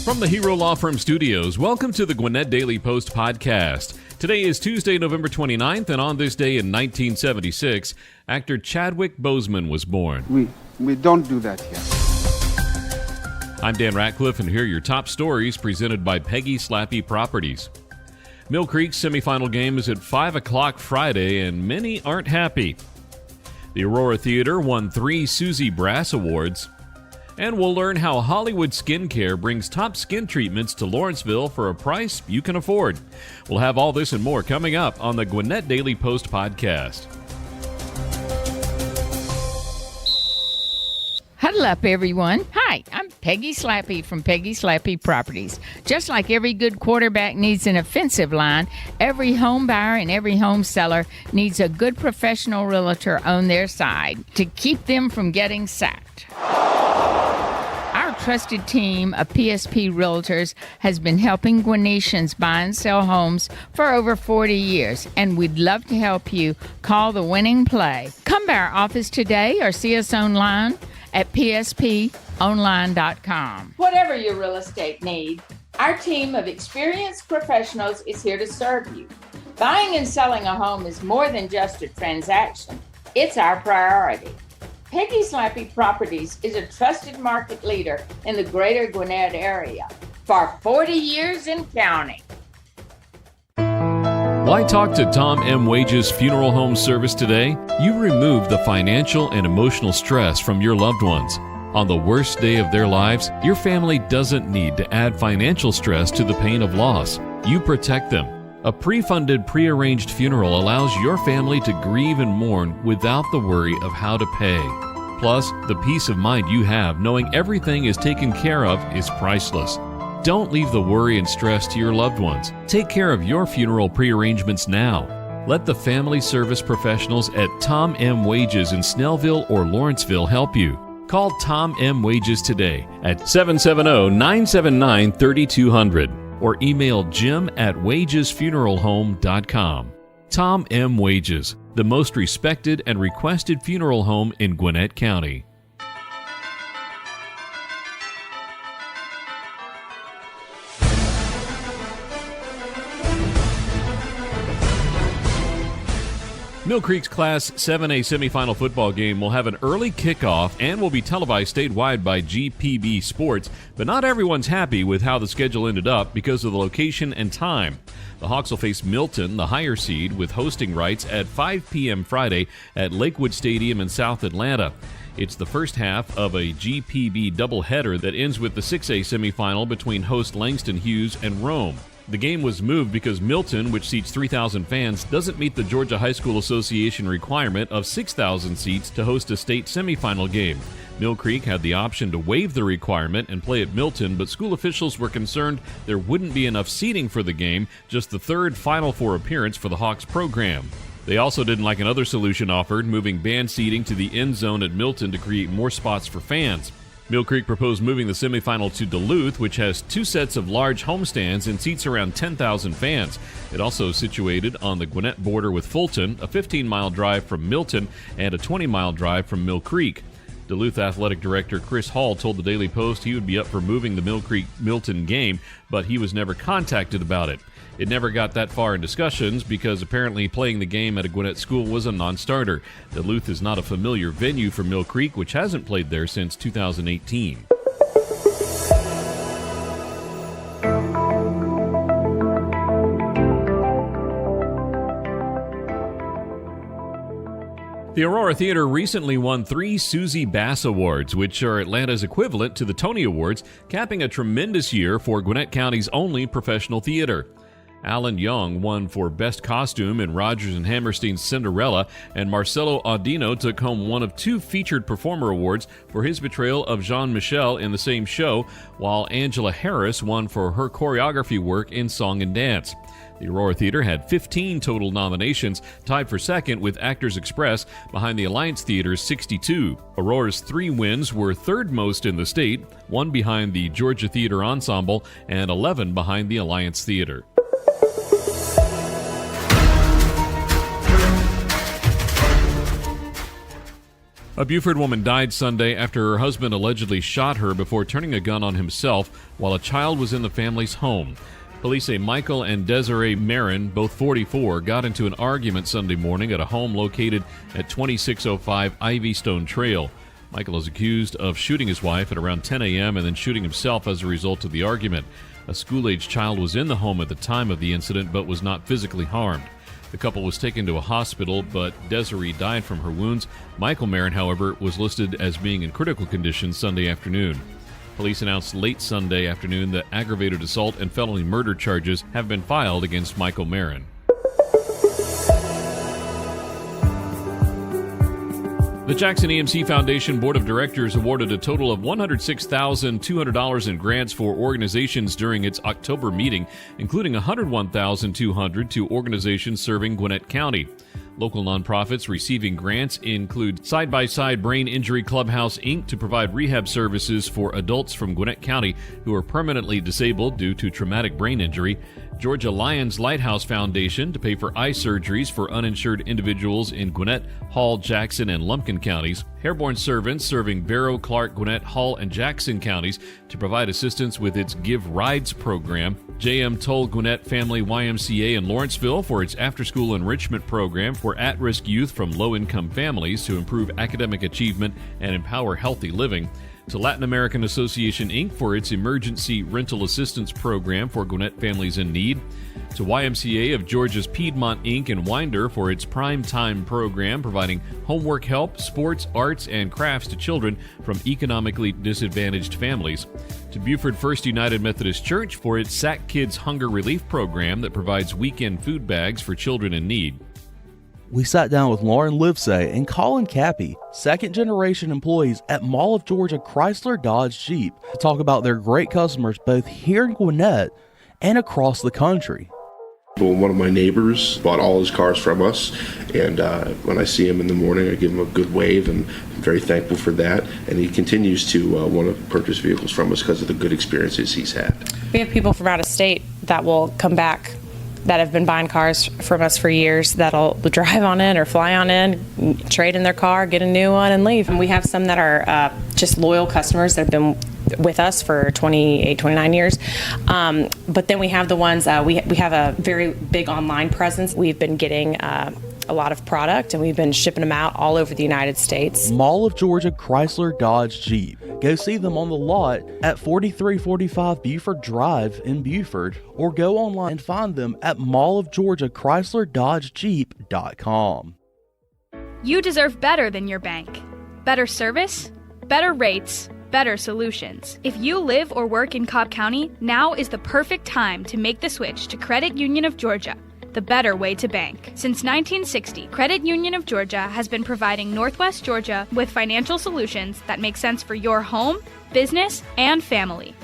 From the Hero Law Firm Studios, welcome to the Gwinnett Daily Post Podcast. Today is Tuesday, November 29th, and on this day in 1976, actor Chadwick Boseman was born. We don't do that here. I'm Dan Ratcliffe, and here are your top stories presented by Peggy Slappy Properties. Mill Creek's semifinal game is at 5 o'clock Friday, and many aren't happy. The Aurora Theater won 3 Susie Brass Awards. And we'll learn how Hollywood Skincare brings top skin treatments to Lawrenceville for a price you can afford. We'll have all this and more coming up on the Gwinnett Daily Post Podcast. Huddle up, everyone. Hi, I'm Peggy Slappy from Peggy Slappy Properties. Just like every good quarterback needs an offensive line, every home buyer and every home seller needs a good professional realtor on their side to keep them from getting sacked. Our trusted team of PSP Realtors has been helping Gwinnetians buy and sell homes for over 40 years, and we'd love to help you. Call the winning play. Come by our office today or see us online at psponline.com. Whatever your real estate need, our team of experienced professionals is here to serve you. Buying and selling a home is more than just a transaction. It's our priority. Peggy Slappy Properties is a trusted market leader in the greater Gwinnett area for 40 years and counting. Why talk to Tom M. Wages Funeral Home Service today? You remove the financial and emotional stress from your loved ones. On the worst day of their lives, your family doesn't need to add financial stress to the pain of loss. You protect them. A pre-funded, pre-arranged funeral allows your family to grieve and mourn without the worry of how to pay. Plus, the peace of mind you have knowing everything is taken care of is priceless. Don't leave the worry and stress to your loved ones. Take care of your funeral pre-arrangements now. Let the family service professionals at Tom M. Wages in Snellville or Lawrenceville help you. Call Tom M. Wages today at 770-979-3200. or email jim@wagesfuneralhome.com. Tom M. Wages, the most respected and requested funeral home in Gwinnett County. Mill Creek's Class 7A semifinal football game will have an early kickoff and will be televised statewide by GPB Sports, but not everyone's happy with how the schedule ended up because of the location and time. The Hawks will face Milton, the higher seed, with hosting rights at 5 p.m. Friday at Lakewood Stadium in South Atlanta. It's the first half of a GPB doubleheader that ends with the 6A semifinal between host Langston Hughes and Rome. The game was moved because Milton, which seats 3,000 fans, doesn't meet the Georgia High School Association requirement of 6,000 seats to host a state semifinal game. Mill Creek had the option to waive the requirement and play at Milton, but school officials were concerned there wouldn't be enough seating for the game, just the third Final Four appearance for the Hawks program. They also didn't like another solution offered, moving band seating to the end zone at Milton to create more spots for fans. Mill Creek proposed moving the semifinal to Duluth, which has 2 sets of large homestands and seats around 10,000 fans. It also is situated on the Gwinnett border with Fulton, a 15-mile drive from Milton and a 20-mile drive from Mill Creek. Duluth Athletic Director Chris Hall told the Daily Post he would be up for moving the Mill Creek-Milton game, but he was never contacted about it. It never got that far in discussions because apparently playing the game at a Gwinnett school was a non-starter. Duluth is not a familiar venue for Mill Creek, which hasn't played there since 2018. The Aurora Theater recently won 3 Susie Bass Awards, which are Atlanta's equivalent to the Tony Awards, capping a tremendous year for Gwinnett County's only professional theater. Alan Young won for Best Costume in Rodgers and Hammerstein's Cinderella, and Marcelo Audino took home one of 2 Featured Performer Awards for his portrayal of Jean-Michel in the same show, while Angela Harris won for her choreography work in Song and Dance. The Aurora Theater had 15 total nominations, tied for second with Actors Express, behind the Alliance Theater's 62. Aurora's 3 wins were third most in the state, 1 behind the Georgia Theater Ensemble and 11 behind the Alliance Theater. A Buford woman died Sunday after her husband allegedly shot her before turning a gun on himself while a child was in the family's home. Police say Michael and Desiree Marin, both 44, got into an argument Sunday morning at a home located at 2605 Ivy Stone Trail. Michael is accused of shooting his wife at around 10 a.m. and then shooting himself as a result of the argument. A school-aged child was in the home at the time of the incident but was not physically harmed. The couple was taken to a hospital, but Desiree died from her wounds. Michael Marin, however, was listed as being in critical condition Sunday afternoon. Police announced late Sunday afternoon that aggravated assault and felony murder charges have been filed against Michael Marin. The Jackson EMC Foundation Board of Directors awarded a total of $106,200 in grants for organizations during its October meeting, including $101,200 to organizations serving Gwinnett County. Local nonprofits receiving grants include Side by Side Brain Injury Clubhouse, Inc. to provide rehab services for adults from Gwinnett County who are permanently disabled due to traumatic brain injury, Georgia Lions Lighthouse Foundation to pay for eye surgeries for uninsured individuals in Gwinnett, Hall, Jackson, and Lumpkin counties, Airborne Servants serving Barrow, Clark, Gwinnett, Hall, and Jackson counties to provide assistance with its Give Rides program, J.M. Toll Gwinnett Family YMCA in Lawrenceville for its after-school enrichment program for at-risk youth from low-income families to improve academic achievement and empower healthy living, to Latin American Association, Inc. for its emergency rental assistance program for Gwinnett families in need, to YMCA of Georgia's Piedmont, Inc. in Winder for its Prime Time program providing homework help, sports, arts, and crafts to children from economically disadvantaged families, to Buford First United Methodist Church for its Sack Kids Hunger Relief program that provides weekend food bags for children in need. We sat down with Lauren Livesay and Colin Cappy, second-generation employees at Mall of Georgia Chrysler Dodge Jeep, to talk about their great customers both here in Gwinnett and across the country. Well, one of my neighbors bought all his cars from us, and when I see him in the morning, I give him a good wave, and I'm very thankful for that. And he continues to want to purchase vehicles from us because of the good experiences he's had. We have people from out of state that will come back that have been buying cars from us for years that'll drive on in or fly on in, trade in their car, get a new one, and leave. And we have some that are just loyal customers that have been with us for 28, 29 years. But then we have the ones, we have a very big online presence. We've been getting a lot of product, and we've been shipping them out all over the United States. Mall of Georgia Chrysler Dodge Jeep. Go see them on the lot at 4345 Buford Drive in Buford, or go online and find them at mallofgeorgiachryslerDodgeJeep.com. You deserve better than your bank. Better service, better rates, better solutions. If you live or work in Cobb County, now is the perfect time to make the switch to Credit Union of Georgia, the better way to bank. Since 1960, Credit Union of Georgia has been providing Northwest Georgia with financial solutions that make sense for your home, business, and family.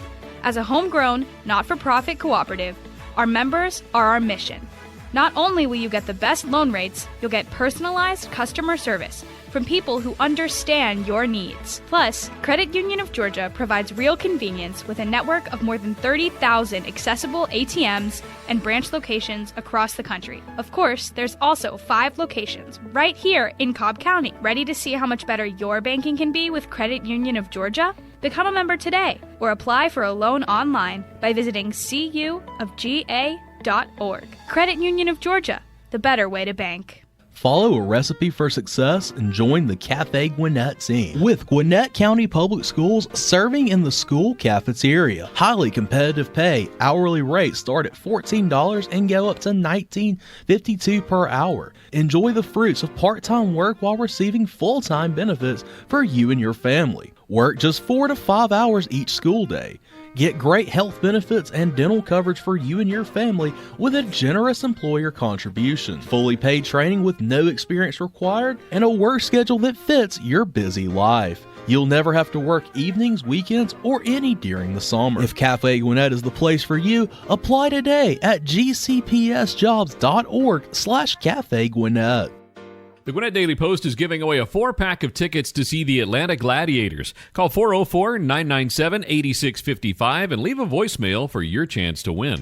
As a homegrown, not-for-profit cooperative, our members are our mission. Not only will you get the best loan rates, you'll get personalized customer service from people who understand your needs. Plus, Credit Union of Georgia provides real convenience with a network of more than 30,000 accessible ATMs and branch locations across the country. Of course, there's also 5 locations right here in Cobb County. Ready to see how much better your banking can be with Credit Union of Georgia? Become a member today or apply for a loan online by visiting cuofga.org. Credit Union of Georgia, the better way to bank. Follow a recipe for success and join the Cafe Gwinnett team. With Gwinnett County Public Schools serving in the school cafeteria. Highly competitive pay. Hourly rates start at $14 and go up to $19.52 per hour. Enjoy the fruits of part-time work while receiving full-time benefits for you and your family. Work just 4 to 5 hours each school day. Get great health benefits and dental coverage for you and your family with a generous employer contribution. Fully paid training with no experience required, and a work schedule that fits your busy life. You'll never have to work evenings, weekends, or any during the summer. If Cafe Gwinnett is the place for you, apply today at gcpsjobs.org/Cafe Gwinnett. The Gwinnett Daily Post is giving away a 4-pack of tickets to see the Atlanta Gladiators. Call 404-997-8655 and leave a voicemail for your chance to win.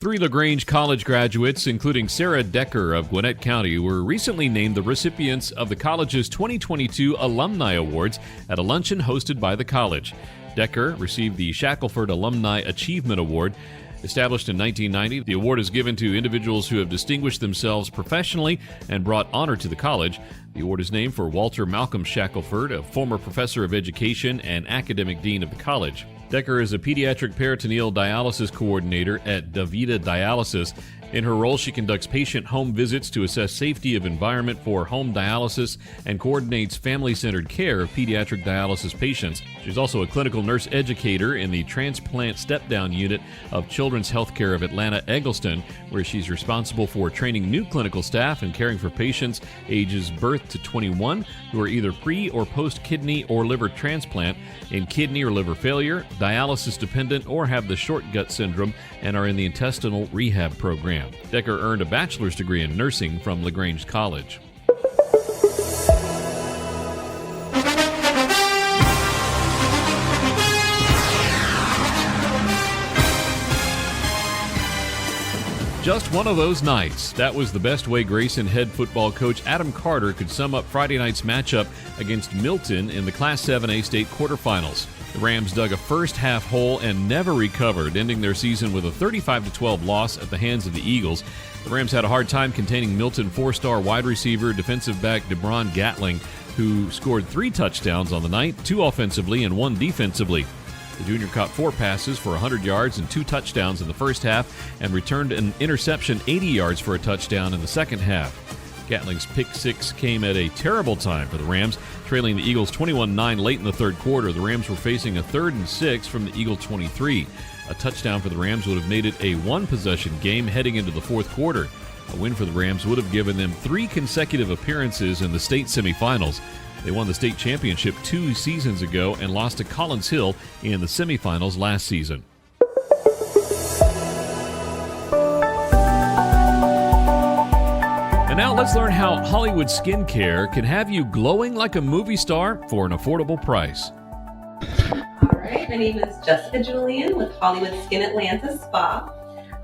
3 LaGrange College graduates, including Sarah Decker of Gwinnett County, were recently named the recipients of the college's 2022 Alumni Awards at a luncheon hosted by the college. Decker received the Shackelford Alumni Achievement Award. Established in 1990, the award is given to individuals who have distinguished themselves professionally and brought honor to the college. The award is named for Walter Malcolm Shackelford, a former professor of education and academic dean of the college. Decker is a pediatric peritoneal dialysis coordinator at Davida Dialysis. In her role, she conducts patient home visits to assess safety of environment for home dialysis and coordinates family-centered care of pediatric dialysis patients. She's also a clinical nurse educator in the transplant step-down unit of Children's Healthcare of Atlanta Eggleston, where she's responsible for training new clinical staff and caring for patients ages birth to 21 who are either pre- or post-kidney or liver transplant, in kidney or liver failure, dialysis dependent, or have the short gut syndrome and are in the intestinal rehab program. Decker earned a bachelor's degree in nursing from LaGrange College. Just one of those nights. That was the best way Grayson head football coach Adam Carter could sum up Friday night's matchup against Milton in the Class 7A state quarterfinals. The Rams dug a first-half hole and never recovered, ending their season with a 35-12 loss at the hands of the Eagles. The Rams had a hard time containing Milton four-star wide receiver, defensive back DeBron Gatling, who scored 3 touchdowns on the night, 2 offensively and 1 defensively. The junior caught 4 passes for 100 yards and 2 touchdowns in the first half and returned an interception 80 yards for a touchdown in the second half. Gatling's pick 6 came at a terrible time for the Rams, trailing the Eagles 21-9 late in the third quarter. The Rams were facing a 3rd and 6 from the Eagle 23. A touchdown for the Rams would have made it a 1-possession game heading into the fourth quarter. A win for the Rams would have given them 3 consecutive appearances in the state semifinals. They won the state championship 2 seasons ago and lost to Collins Hill in the semifinals last season. And now let's learn how Hollywood skincare can have you glowing like a movie star for an affordable price. All right, my name is Jessica Julian with Hollywood Skin Atlanta Spa.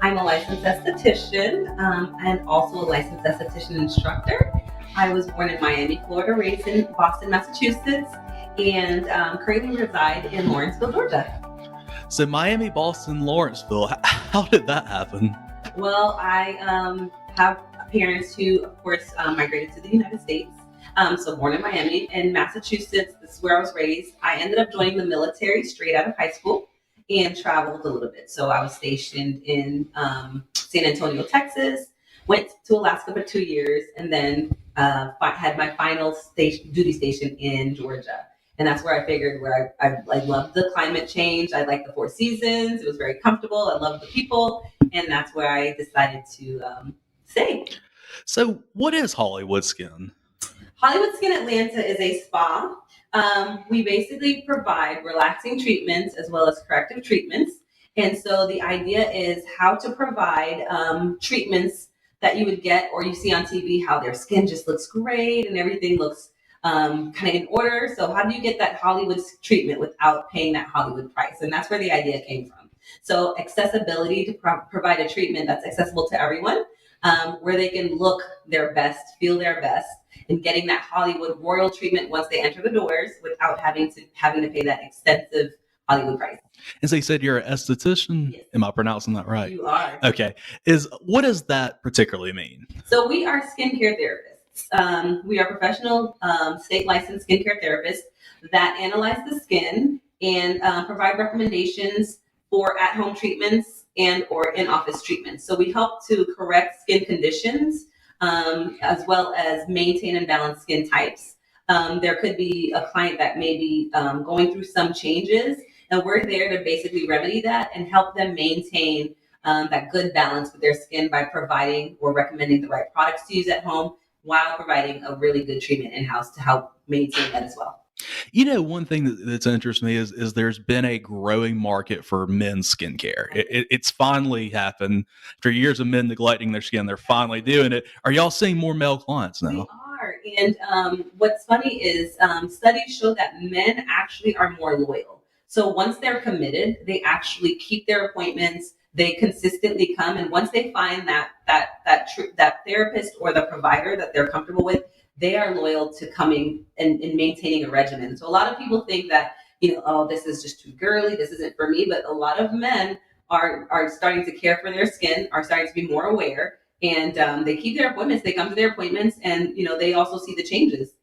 I'm a licensed esthetician and also a licensed esthetician instructor. I was born in Miami, Florida, raised in Boston, Massachusetts, and currently reside in Lawrenceville, Georgia. So Miami, Boston, Lawrenceville, how did that happen? Well, I have parents who, of course, migrated to the United States. So born in Miami. In Massachusetts, this is where I was raised. I ended up joining the military straight out of high school and traveled a little bit. So I was stationed in San Antonio, Texas, went to Alaska for 2 years, and then had my final duty station in Georgia. And that's where I figured where I loved the climate change. I liked the 4 seasons. It was very comfortable. I loved the people. And that's where I decided to stay. So what is Hollywood Skin? Hollywood Skin Atlanta is a spa. We basically provide relaxing treatments as well as corrective treatments. And so the idea is how to provide treatments that you would get or you see on TV, how their skin just looks great and everything looks kind of in order. So how do you get that Hollywood treatment without paying that Hollywood price? And that's where the idea came from. So accessibility to provide a treatment that's accessible to everyone, where they can look their best, feel their best, and getting that Hollywood royal treatment once they enter the doors without having to pay that extensive Hollywood price. As they said, you're an esthetician. Yes. Am I pronouncing that right? You are. Okay. What does that particularly mean? So we are skincare therapists. We are professional state licensed skincare therapists that analyze the skin and provide recommendations for at-home treatments and or in-office treatments. So we help to correct skin conditions as well as maintain and balance skin types. There could be a client that may be going through some changes, and we're there to basically remedy that and help them maintain that good balance with their skin by providing or recommending the right products to use at home while providing a really good treatment in-house to help maintain that as well. You know, one thing that's interested me is there's been a growing market for men's skincare. It's finally happened. After years of men neglecting their skin, they're finally doing it. Are y'all seeing more male clients now? We are. And what's funny is studies show that men actually are more loyal. So once they're committed, they actually keep their appointments. they consistently come, and once they find that therapist or the provider that they're comfortable with, they are loyal to coming and maintaining a regimen. So a lot of people think that, oh, this is just too girly, this isn't for me, but a lot of men are starting to care for their skin, are starting to be more aware, and they keep their appointments. They come to their appointments, and they also see the changes.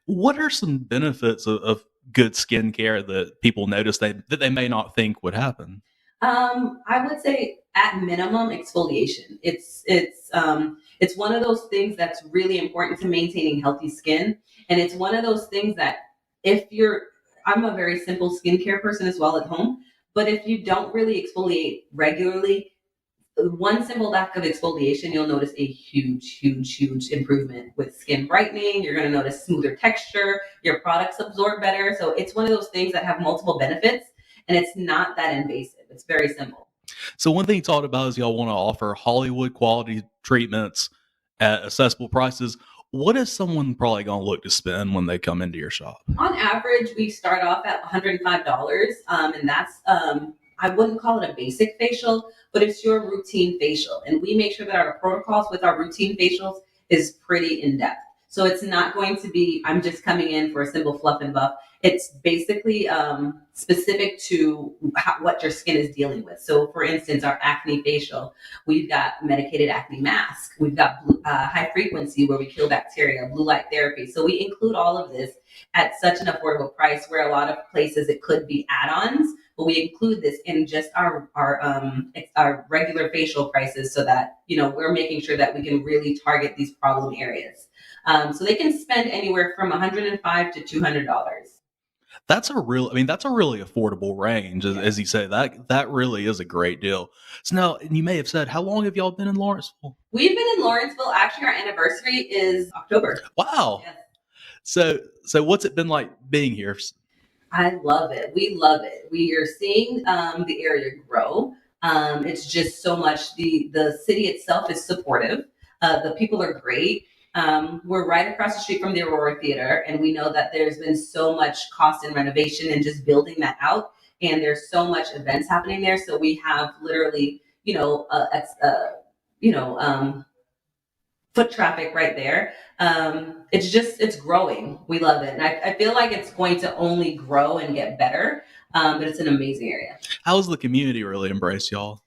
What are some benefits of good skincare that people notice that they may not think would happen? I would say at minimum exfoliation. It's one of those things that's really important to maintaining healthy skin. And it's one of those things that I'm a very simple skincare person as well at home, but if you don't really exfoliate regularly, one simple act of exfoliation, you'll notice a huge, huge, huge improvement with skin brightening. You're going to notice smoother texture. Your products absorb better. So it's one of those things that have multiple benefits, and it's not that invasive. It's very simple. So one thing you talked about is y'all want to offer Hollywood quality treatments at accessible prices. What is someone probably going to look to spend when they come into your shop? On average, we start off at $105, and that's I wouldn't call it a basic facial, but it's your routine facial. And we make sure that our protocols with our routine facials is pretty in-depth. So it's not going to be, I'm just coming in for a simple fluff and buff. It's basically specific to what your skin is dealing with. So for instance, our acne facial, we've got medicated acne mask. We've got high frequency where we kill bacteria, blue light therapy. So we include all of this at such an affordable price, where a lot of places it could be add-ons, but we include this in just our regular facial prices, so that, we're making sure that we can really target these problem areas. So they can spend anywhere from $105 to $200. That's a really affordable range, as you say. That really is a great deal. So now, and you may have said, how long have y'all been in Lawrenceville? We've been in Lawrenceville. Actually, our anniversary is October. Wow. Yes. So what's it been like being here? I love it. We love it. We are seeing the area grow. It's just so much. The city itself is supportive. The people are great. We're right across the street from the Aurora Theater, and we know that there's been so much cost in renovation and just building that out. And there's so much events happening there. So we have literally, foot traffic right there. It's growing. We love it. And I feel like it's going to only grow and get better. But it's an amazing area. How has the community really embraced y'all?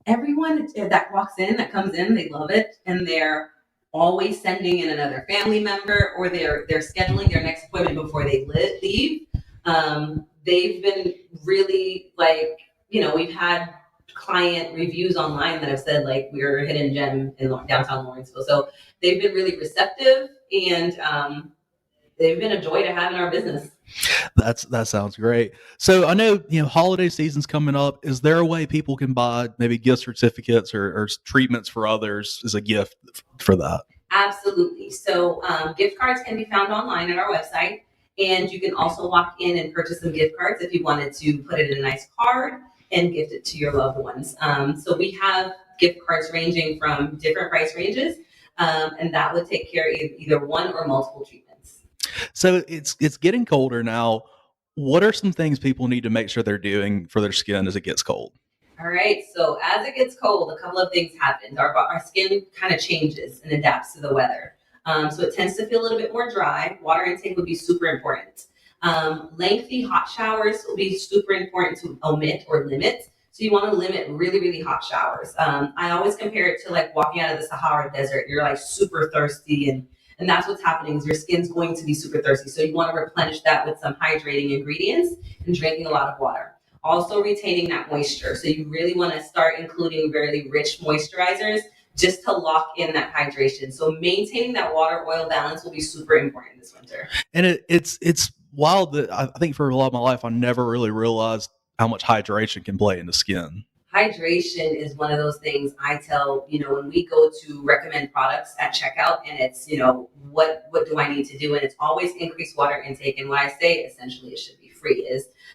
Everyone that comes in, they love it. And they're always sending in another family member, or they're scheduling their next appointment before they leave. They've been really we've had client reviews online that have said we're a hidden gem in downtown Lawrenceville. So they've been really receptive, and they've been a joy to have in our business. That sounds great. So I know, holiday season's coming up. Is there a way people can buy maybe gift certificates or treatments for others as a gift for that? Absolutely. So gift cards can be found online at our website, and you can also walk in and purchase some gift cards if you wanted to put it in a nice card and gift it to your loved ones. So we have gift cards ranging from different price ranges, and that would take care of either one or multiple treatments. So it's getting colder now. What are some things people need to make sure they're doing for their skin as it gets cold? All right. So as it gets cold, a couple of things happen. Our skin kind of changes and adapts to the weather. So it tends to feel a little bit more dry. Water intake would be super important. Lengthy hot showers will be super important to omit or limit. So you want to limit really, really hot showers. I always compare it to walking out of the Sahara Desert. You're super thirsty, and that's what's happening, is your skin's going to be super thirsty. So you want to replenish that with some hydrating ingredients and drinking a lot of water. Also retaining that moisture. So you really want to start including very rich moisturizers just to lock in that hydration. So maintaining that water-oil balance will be super important this winter. And it's wild that I think for a lot of my life, I never really realized how much hydration can play in the skin. Hydration is one of those things I tell, when we go to recommend products at checkout, and it's, what do I need to do? And it's always increased water intake. And what I say, essentially, it should be free.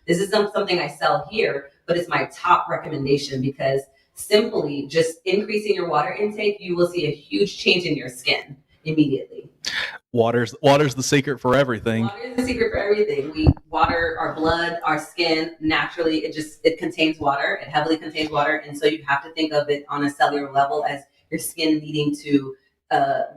This is something I sell here, but it's my top recommendation, because simply just increasing your water intake, you will see a huge change in your skin immediately. Water's the secret for everything. Water is the secret for everything. We water our blood, our skin naturally. It contains water. It heavily contains water, and so you have to think of it on a cellular level as your skin needing to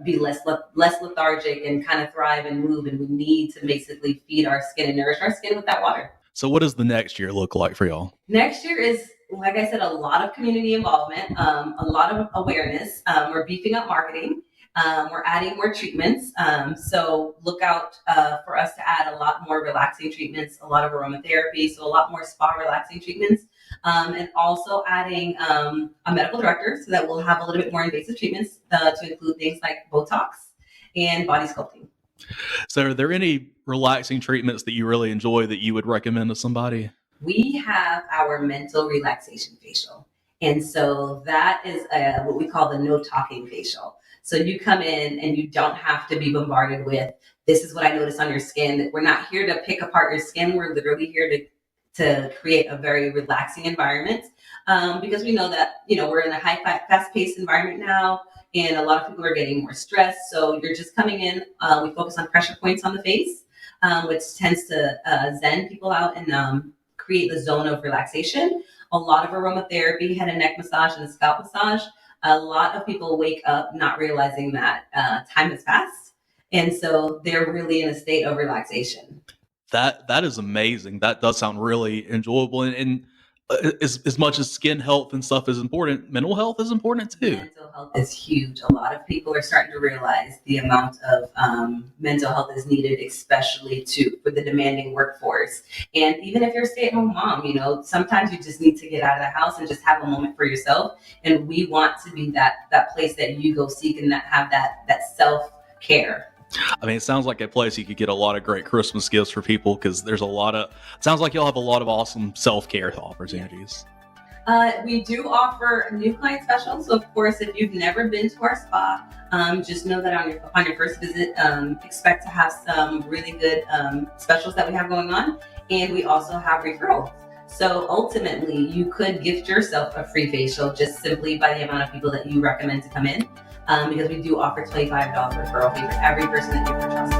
be less lethargic and kind of thrive and move. And we need to basically feed our skin and nourish our skin with that water. So, what does the next year look like for y'all? Next year is, like I said, a lot of community involvement, a lot of awareness. We're beefing up marketing. We're adding more treatments. So look out for us to add a lot more relaxing treatments, a lot of aromatherapy, so a lot more spa relaxing treatments. And also adding a medical director so that we'll have a little bit more invasive treatments to include things like Botox and body sculpting. So are there any relaxing treatments that you really enjoy that you would recommend to somebody? We have our mental relaxation facial. And so that is what we call the no talking facial. So you come in and you don't have to be bombarded with, this is what I noticed on your skin. We're not here to pick apart your skin. We're literally here to create a very relaxing environment because we know that, we're in a fast-paced environment now, and a lot of people are getting more stressed. So you're just coming in. We focus on pressure points on the face, which tends to zen people out and create the zone of relaxation. A lot of aromatherapy, head and neck massage, and scalp massage. A lot of people wake up not realizing that time has passed. And so they're really in a state of relaxation. That is amazing. That does sound really enjoyable. And as much as skin health and stuff is important, mental health is important too. Mental health is huge. A lot of people are starting to realize the amount of mental health is needed, especially for the demanding workforce. And even if you're a stay-at-home mom, sometimes you just need to get out of the house and just have a moment for yourself. And we want to be that place that you go seek and have that self-care. I mean, it sounds like a place you could get a lot of great Christmas gifts for people because there's sounds like you'll have a lot of awesome self-care opportunities. We do offer new client specials. So of course, if you've never been to our spa, just know that on your first visit, expect to have some really good specials that we have going on. And we also have referrals. So ultimately, you could gift yourself a free facial just simply by the amount of people that you recommend to come in. Because we do offer $25 referral fee for every person that you purchase.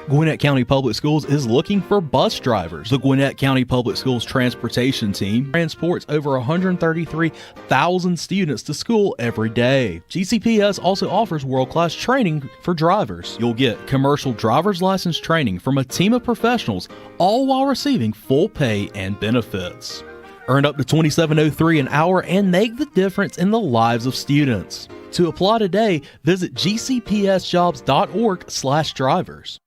Gwinnett County Public Schools is looking for bus drivers. The Gwinnett County Public Schools transportation team transports over 133,000 students to school every day. GCPS also offers world-class training for drivers. You'll get commercial driver's license training from a team of professionals, all while receiving full pay and benefits. Earn up to $27.03 an hour and make the difference in the lives of students. To apply today, visit gcpsjobs.org/drivers.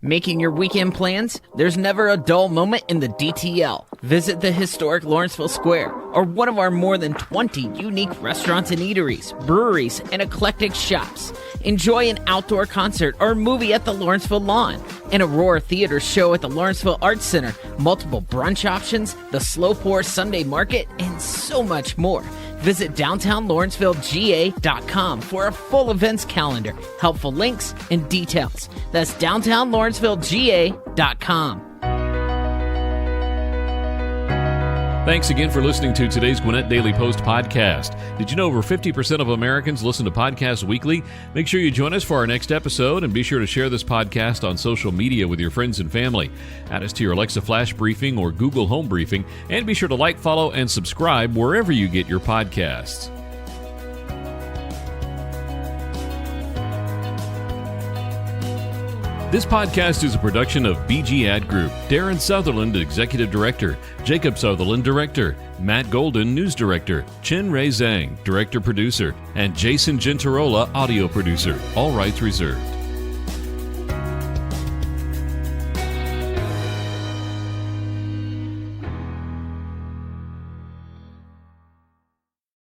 Making your weekend plans? There's never a dull moment in the DTL. Visit the historic Lawrenceville Square or one of our more than 20 unique restaurants and eateries, breweries, and eclectic shops. Enjoy an outdoor concert or movie at the Lawrenceville Lawn, an Aurora Theater show at the Lawrenceville Arts Center, multiple brunch options, the Slow Pour Sunday Market, and so much more. Visit downtownlawrencevillega.com for a full events calendar, helpful links, and details. That's downtownlawrencevillega.com. Thanks again for listening to today's Gwinnett Daily Post Podcast. Did you know over 50% of Americans listen to podcasts weekly? Make sure you join us for our next episode and be sure to share this podcast on social media with your friends and family. Add us to your Alexa Flash Briefing or Google Home Briefing, and be sure to like, follow, and subscribe wherever you get your podcasts. This podcast is a production of BG Ad Group. Darren Sutherland, Executive Director. Jacob Sutherland, Director. Matt Golden, News Director. Chen Ray Zhang, Director Producer. And Jason Gentarola, Audio Producer. All rights reserved.